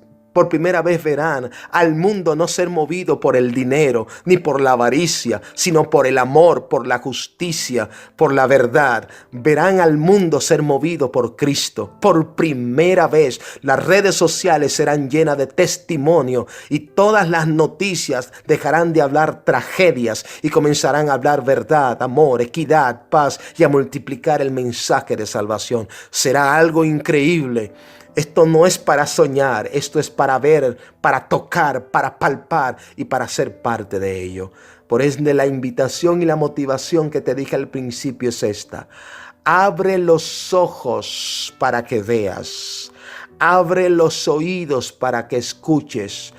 verán al mundo no ser movido por el dinero ni por la avaricia, sino por el amor, por la justicia, por la verdad. Verán al mundo ser movido por Cristo. Por primera vez las redes sociales serán llenas de testimonio, y todas las noticias dejarán de hablar tragedias y comenzarán a hablar verdad, amor, equidad, paz, y a multiplicar el mensaje de salvación. Será algo increíble. Esto no es para soñar, esto es para ver, para tocar, para palpar y para ser parte de ello. Por ende, la invitación y la motivación que te dije al principio es esta: abre los ojos para que veas, abre los oídos para que escuches.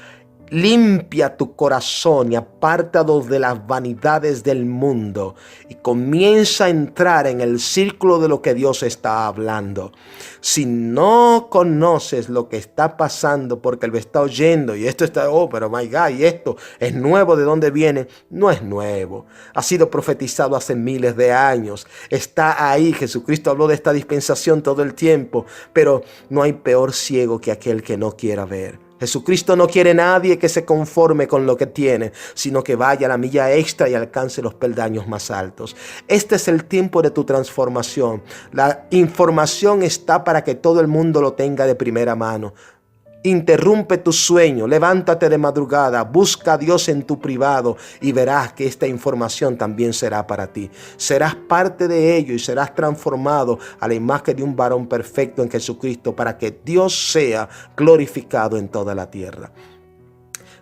Limpia tu corazón y apártalo de las vanidades del mundo, y comienza a entrar en el círculo de lo que Dios está hablando. Si no conoces lo que está pasando porque lo está oyendo, y esto está, pero my God, y esto es nuevo, ¿de dónde viene? No es nuevo. Ha sido profetizado hace miles de años. Está ahí. Jesucristo habló de esta dispensación todo el tiempo, pero no hay peor ciego que aquel que no quiera ver. Jesucristo no quiere nadie que se conforme con lo que tiene, sino que vaya a la milla extra y alcance los peldaños más altos. Este es el tiempo de tu transformación. La información está para que todo el mundo lo tenga de primera mano. Interrumpe tu sueño, levántate de madrugada, busca a Dios en tu privado, y verás que esta información también será para ti. Serás parte de ello y serás transformado a la imagen de un varón perfecto en Jesucristo, para que Dios sea glorificado en toda la tierra.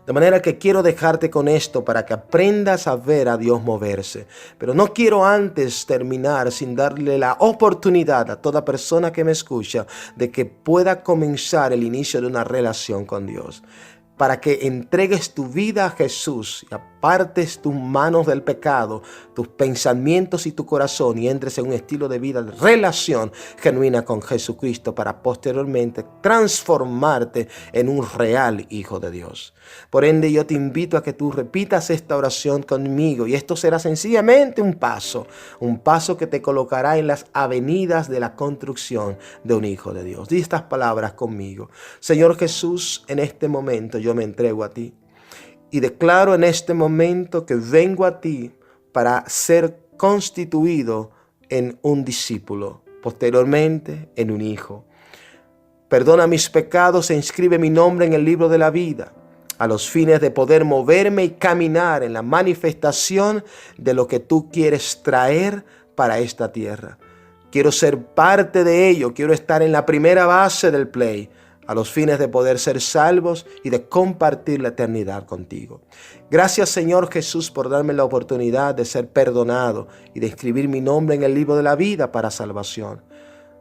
De manera que quiero dejarte con esto para que aprendas a ver a Dios moverse. Pero no quiero antes terminar sin darle la oportunidad a toda persona que me escucha de que pueda comenzar el inicio de una relación con Dios. para que entregues tu vida a Jesús y apartes tus manos del pecado, tus pensamientos y tu corazón y entres en un estilo de vida de relación genuina con Jesucristo para posteriormente transformarte en un real hijo de Dios. Por ende, yo te invito a que tú repitas esta oración conmigo y esto será sencillamente un paso que te colocará en las avenidas de la construcción de un hijo de Dios. Di estas palabras conmigo. Señor Jesús, en este momento yo me entrego a ti y declaro en este momento que vengo a ti para ser constituido en un discípulo, posteriormente en un hijo. Perdona mis pecados e inscribe mi nombre en el libro de la vida, a los fines de poder moverme y caminar en la manifestación de lo que tú quieres traer para esta tierra. Quiero ser parte de ello, quiero estar en la primera base del play, a los fines de poder ser salvos y de compartir la eternidad contigo. Gracias, Señor Jesús, por darme la oportunidad de ser perdonado y de escribir mi nombre en el libro de la vida para salvación.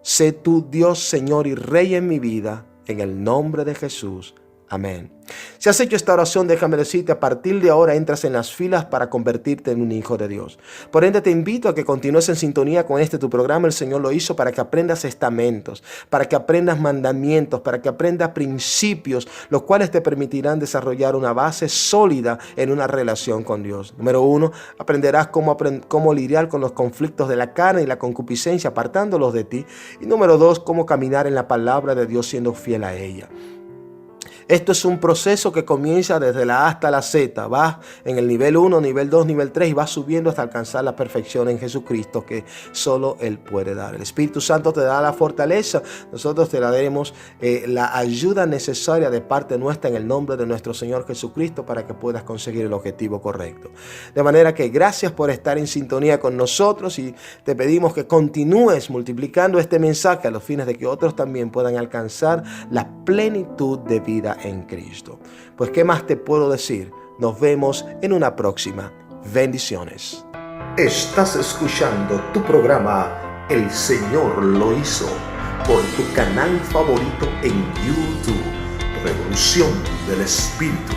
Sé tú Dios, Señor y Rey en mi vida, en el nombre de Jesús. Amén. Si has hecho esta oración, déjame decirte, a partir de ahora entras en las filas para convertirte en un hijo de Dios. Por ende, te invito a que continúes en sintonía con tu programa. El Señor lo hizo para que aprendas estamentos, para que aprendas mandamientos, para que aprendas principios, los cuales te permitirán desarrollar una base sólida en una relación con Dios. Número 1, aprenderás cómo lidiar con los conflictos de la carne y la concupiscencia, apartándolos de ti. Y número 2, cómo caminar en la palabra de Dios siendo fiel a ella. Esto es un proceso que comienza desde la A hasta la Z. Vas en el nivel 1, nivel 2, nivel 3 y vas subiendo hasta alcanzar la perfección en Jesucristo que solo Él puede dar. El Espíritu Santo te da la fortaleza. Nosotros te daremos la ayuda necesaria de parte nuestra en el nombre de nuestro Señor Jesucristo para que puedas conseguir el objetivo correcto. De manera que gracias por estar en sintonía con nosotros y te pedimos que continúes multiplicando este mensaje a los fines de que otros también puedan alcanzar la plenitud de vida en Cristo. Pues, ¿qué más te puedo decir? Nos vemos en una próxima. Bendiciones. Estás escuchando tu programa El Señor lo hizo por tu canal favorito en YouTube, Revolución del Espíritu.